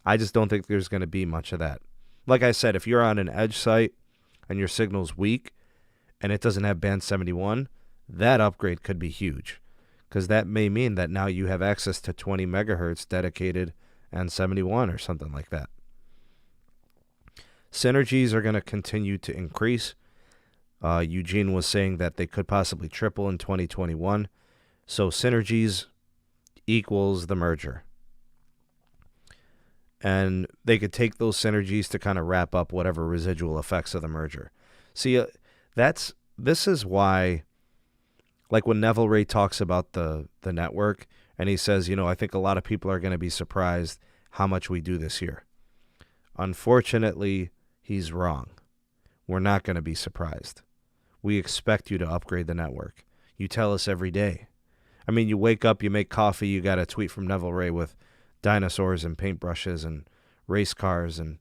S1: I just don't think there's going to be much of that. Like I said, if you're on an edge site and your signal's weak and it doesn't have band 71, that upgrade could be huge because that may mean that now you have access to 20 megahertz dedicated and 71 or something like that. Synergies are going to continue to increase. Eugene was saying that they could possibly triple in 2021. So synergies equals the merger. And they could take those synergies to kind of wrap up whatever residual effects of the merger. See, this is why, like when Neville Ray talks about the network, and he says, I think a lot of people are going to be surprised how much we do this year. Unfortunately, he's wrong. We're not going to be surprised. We expect you to upgrade the network. You tell us every day. I mean, you wake up, you make coffee, you got a tweet from Neville Ray with dinosaurs and paintbrushes and race cars and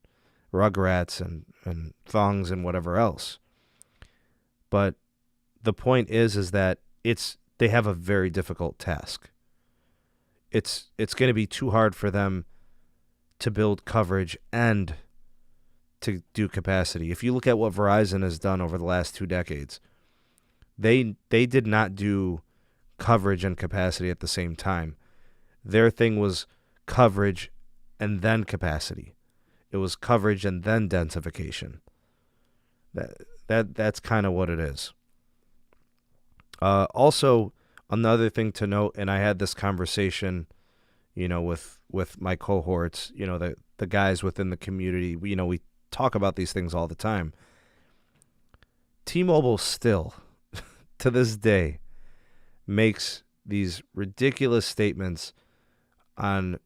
S1: rugrats and thongs and whatever else. But the point is that they have a very difficult task. It's going to be too hard for them to build coverage and to do capacity. If you look at what Verizon has done over the last 2 decades, they did not do coverage and capacity at the same time. Their thing was coverage and then capacity. It was coverage and then densification. That's kind of what it is. Also, another thing to note, and I had this conversation, with my cohorts, the guys within the community. We talk about these things all the time. T-Mobile still, to this day, makes these ridiculous statements on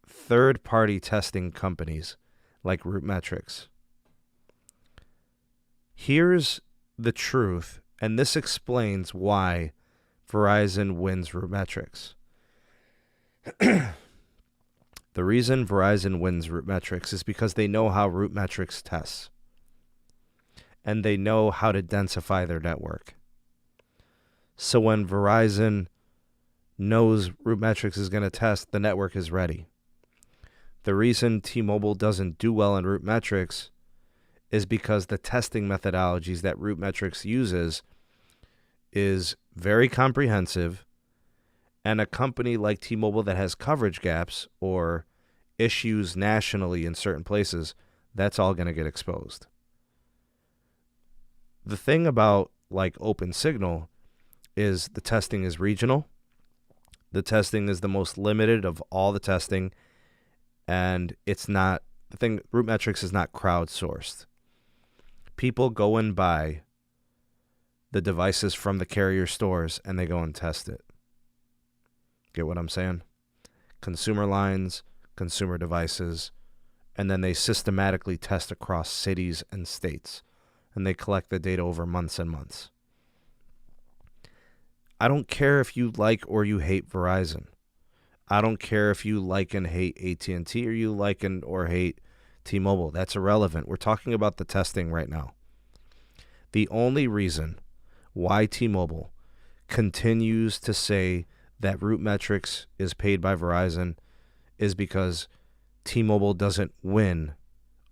S1: third-party testing companies like RootMetrics. Here's the truth, and this explains why Verizon wins RootMetrics. The reason Verizon wins RootMetrics is because they know how RootMetrics tests. And they know how to densify their network. So when Verizon knows RootMetrics is going to test, the network is ready. The reason T-Mobile doesn't do well in RootMetrics is because the testing methodologies that RootMetrics uses is very comprehensive, and a company like T-Mobile that has coverage gaps or issues nationally in certain places, that's all going to get exposed. The thing about like OpenSignal is the testing is regional. The testing is the most limited of all the testing, and it's not, the thing, RootMetrics is not crowdsourced. People go and buy the devices from the carrier stores and they go and test it. Get what I'm saying? Consumer lines, consumer devices, and then they systematically test across cities and states, and they collect the data over months and months. I don't care if you like or you hate Verizon. I don't care if you like and hate AT&T or you like and or hate T-Mobile. That's irrelevant. We're talking about the testing right now. The only reason why T-Mobile continues to say that RootMetrics is paid by Verizon is because T-Mobile doesn't win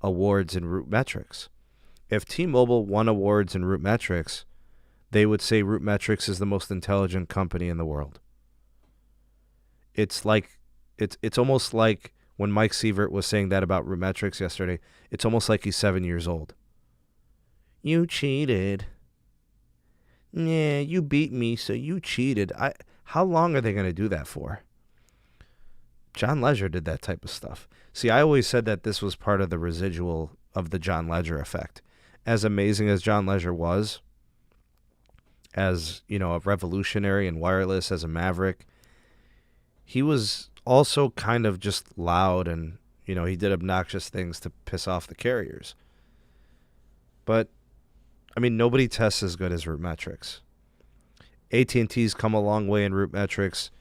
S1: awards in root metrics. If T-Mobile won awards in root metrics, they would say root metrics is the most intelligent company in the world. It's almost like when Mike Sievert was saying that about root metrics yesterday, it's almost like he's 7 years old. You cheated. Yeah, you beat me, so you cheated. How long are they going to do that for? John Legere did that type of stuff. See, I always said that this was part of the residual of the John Legere effect. As amazing as John Legere was, as, a revolutionary in wireless, as a maverick, he was also kind of just loud and, he did obnoxious things to piss off the carriers. But, nobody tests as good as root metrics. AT&T's come a long way in root metrics.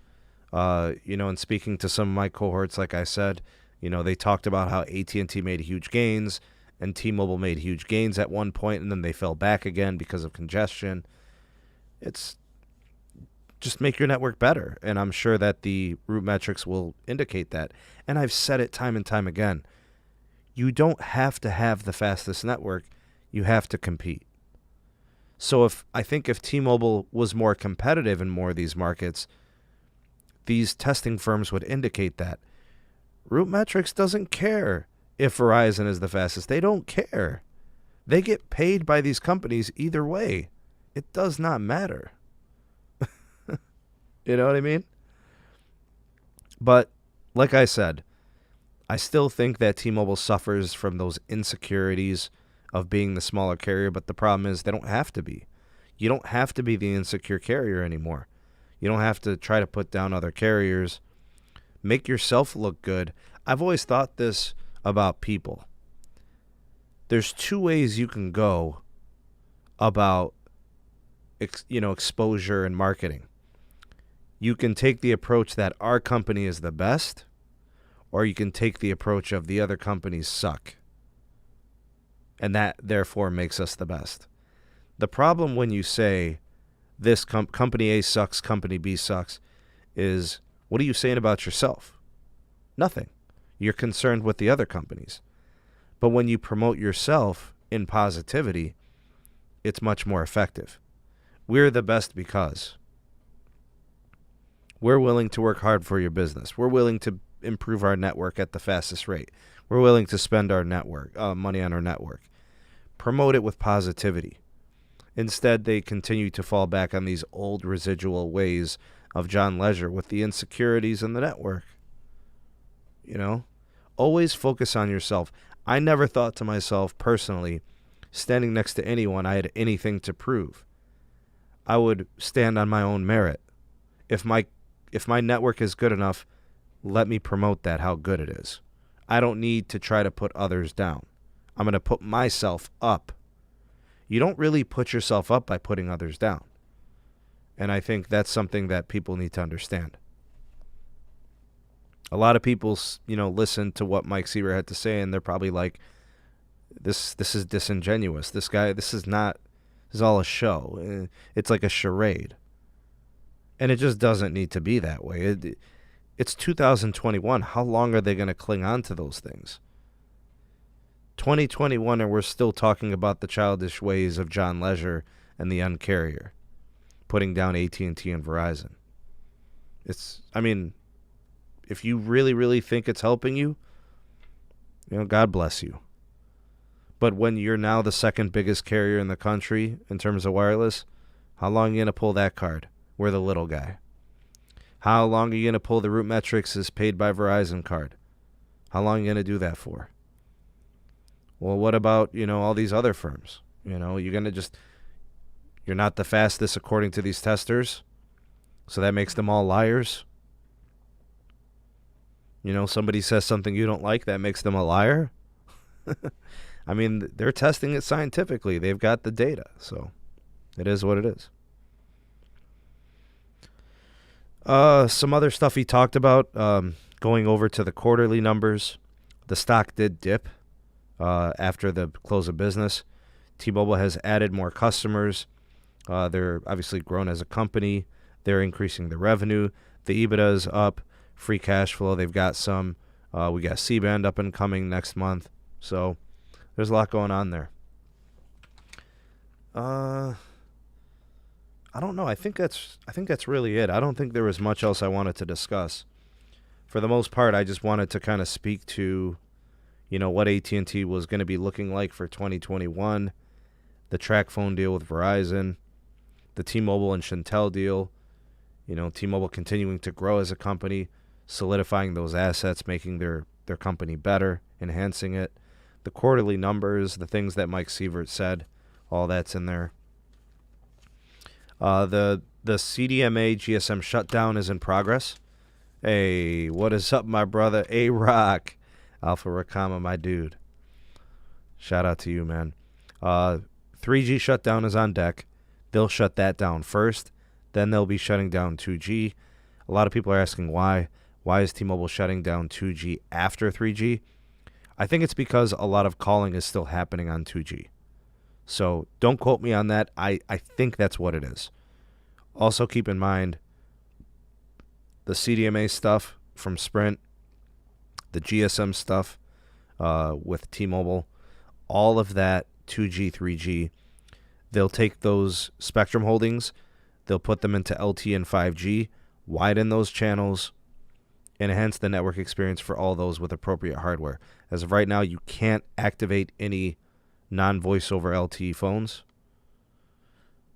S1: And speaking to some of my cohorts, like I said, they talked about how AT&T made huge gains and T-Mobile made huge gains at one point, and then they fell back again because of congestion. It's just make your network better, and I'm sure that the root metrics will indicate that. And I've said it time and time again. You don't have to have the fastest network. You have to compete. So I think if T-Mobile was more competitive in more of these markets, these testing firms would indicate that. Root metrics doesn't care if Verizon is the fastest. They don't care. They get paid by these companies either way. It does not matter. You know what I mean? But like I said, I still think that T-Mobile suffers from those insecurities of being the smaller carrier, but the problem is they don't have to be. You don't have to be the insecure carrier anymore. You don't have to try to put down other carriers. Make yourself look good. I've always thought this about people. There's two ways you can go about exposure and marketing. You can take the approach that our company is the best, or you can take the approach of the other companies suck. And that, therefore, makes us the best. The problem when you say this company A sucks, company B sucks, is what are you saying about yourself? Nothing. You're concerned with the other companies. But when you promote yourself in positivity, it's much more effective. We're the best because we're willing to work hard for your business. We're willing to improve our network at the fastest rate. We're willing to spend our money on our network. Promote it with positivity. Instead, they continue to fall back on these old residual ways of John Legere with the insecurities in the network. Always focus on yourself. I never thought to myself personally, standing next to anyone, I had anything to prove. I would stand on my own merit. If my network is good enough, let me promote that, how good it is. I don't need to try to put others down. I'm going to put myself up. You don't really put yourself up by putting others down. And I think that's something that people need to understand. A lot of people, listen to what Mike Sievert had to say, and they're probably like, this is disingenuous. This is all a show. It's like a charade. And it just doesn't need to be that way. It's 2021. How long are they going to cling on to those things? 2021, and we're still talking about the childish ways of John Legere and the Un-carrier, putting down AT&T and Verizon. If you really, really think it's helping you, God bless you. But when you're now the second biggest carrier in the country in terms of wireless, how long are you going to pull that card? We're the little guy. How long are you going to pull the root metrics is paid by Verizon card? How long are you going to do that for? Well, what about, all these other firms? You're going to you're not the fastest according to these testers, so that makes them all liars. Somebody says something you don't like, that makes them a liar. They're testing it scientifically. They've got the data, so it is what it is. Some other stuff he talked about, going over to the quarterly numbers. The stock did dip after the close of business. T-Mobile has added more customers. They're obviously grown as a company. They're increasing the revenue. The EBITDA is up. Free cash flow, they've got some. We got C-band up and coming next month. So there's a lot going on there. I don't know. I think that's really it. I don't think there was much else I wanted to discuss. For the most part, I just wanted to kind of speak to, what AT&T was going to be looking like for 2021, the Tracfone deal with Verizon, the T-Mobile and Chantel deal, T-Mobile continuing to grow as a company, solidifying those assets, making their company better, enhancing it, the quarterly numbers, the things that Mike Sievert said, all that's in there. The CDMA GSM shutdown is in progress. Hey, what is up, my brother? A-Rock. Alpha Rakama, my dude. Shout out to you, man. 3G shutdown is on deck. They'll shut that down first. Then they'll be shutting down 2G. A lot of people are asking why. Why is T-Mobile shutting down 2G after 3G? I think it's because a lot of calling is still happening on 2G. So don't quote me on that. I think that's what it is. Also keep in mind the CDMA stuff from Sprint, the GSM stuff with T-Mobile, all of that 2G, 3G, they'll take those spectrum holdings, they'll put them into LTE and 5G, widen those channels, enhance the network experience for all those with appropriate hardware. As of right now, you can't activate any non-voice over LTE phones.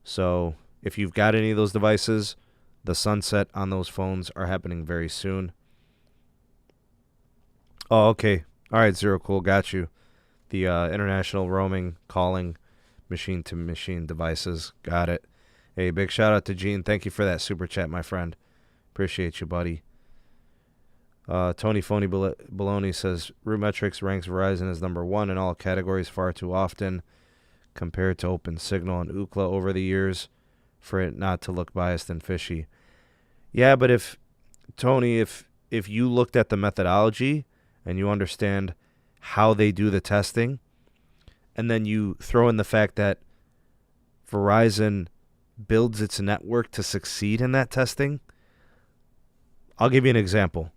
S1: So if you've got any of those devices, the sunset on those phones are happening very soon. Oh, okay. All right, Zero Cool, got you. The international roaming calling machine-to-machine devices. Got it. Hey, big shout-out to Gene. Thank you for that super chat, my friend. Appreciate you, buddy. Tony Phony Baloney says, RootMetrics ranks Verizon as number 1 in all categories far too often compared to OpenSignal and Ookla over the years for it not to look biased and fishy. Yeah, but if you looked at the methodology and you understand how they do the testing, and then you throw in the fact that Verizon builds its network to succeed in that testing, I'll give you an example.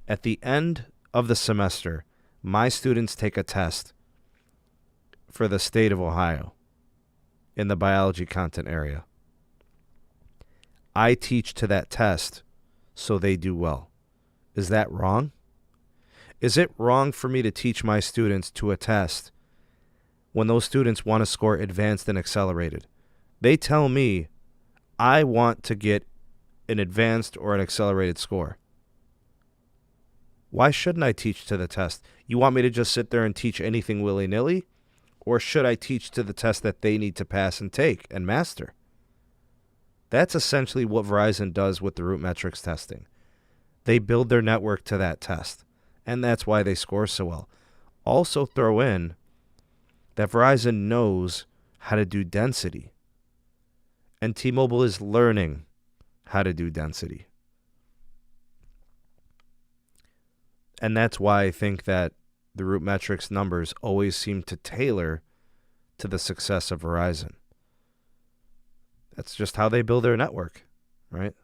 S1: At the end of the semester, my students take a test for the state of Ohio in the biology content area. I teach to that test so they do well. Is that wrong? Is it wrong for me to teach my students to a test when those students want to score advanced and accelerated? They tell me I want to get an advanced or an accelerated score. Why shouldn't I teach to the test? You want me to just sit there and teach anything willy-nilly? Or should I teach to the test that they need to pass and take and master? That's essentially what Verizon does with the RootMetrics testing. They build their network to that test, and that's why they score so well. Also throw in that Verizon knows how to do density, and T-Mobile is learning how to do density. And that's why I think that the RootMetrics numbers always seem to tailor to the success of Verizon. That's just how they build their network, right?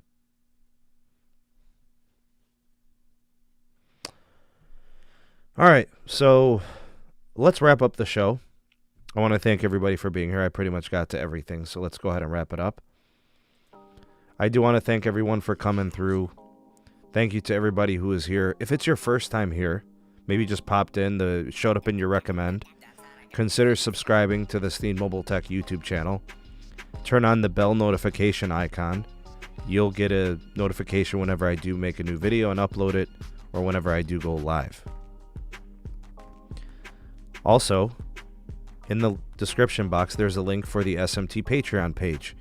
S1: All right, so let's wrap up the show. I want to thank everybody for being here. I pretty much got to everything, so let's go ahead and wrap it up. I do want to thank everyone for coming through. Thank you to everybody who is here. If it's your first time here, maybe just popped in, showed up in your recommend, consider subscribing to the Sneed Mobile Tech YouTube channel. Turn on the bell notification icon. You'll get a notification whenever I do make a new video and upload it, or whenever I do go live. Also, in the description box, there's a link for the SMT Patreon page.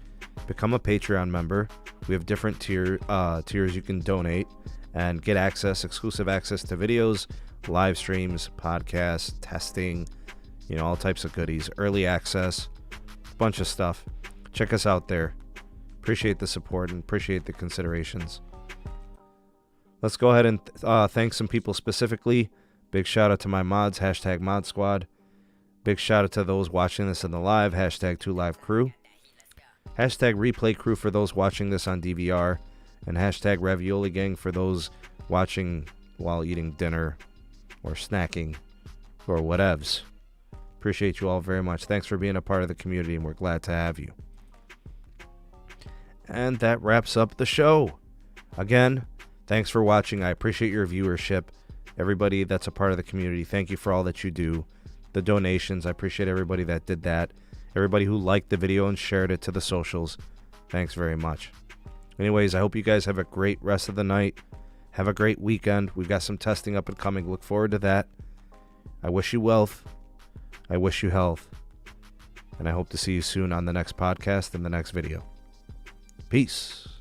S1: Become a Patreon member. We have different tiers you can donate and get exclusive access to videos, live streams, podcasts, testing, all types of goodies, early access, a bunch of stuff. Check us out there. Appreciate the support and appreciate the considerations. Let's go ahead and thank some people specifically. Big shout out to my mods, #ModSquad. Big shout out to those watching this in the live, #2LiveCrew. #ReplayCrew for those watching this on DVR. And #RaviooliGang for those watching while eating dinner or snacking or whatevs. Appreciate you all very much. Thanks for being a part of the community, and we're glad to have you. And that wraps up the show. Again, thanks for watching. I appreciate your viewership. Everybody that's a part of the community, thank you for all that you do. The donations, I appreciate everybody that did that. Everybody who liked the video and shared it to the socials, thanks very much. Anyways, I hope you guys have a great rest of the night. Have a great weekend. We've got some testing up and coming. Look forward to that. I wish you wealth. I wish you health. And I hope to see you soon on the next podcast and the next video. Peace.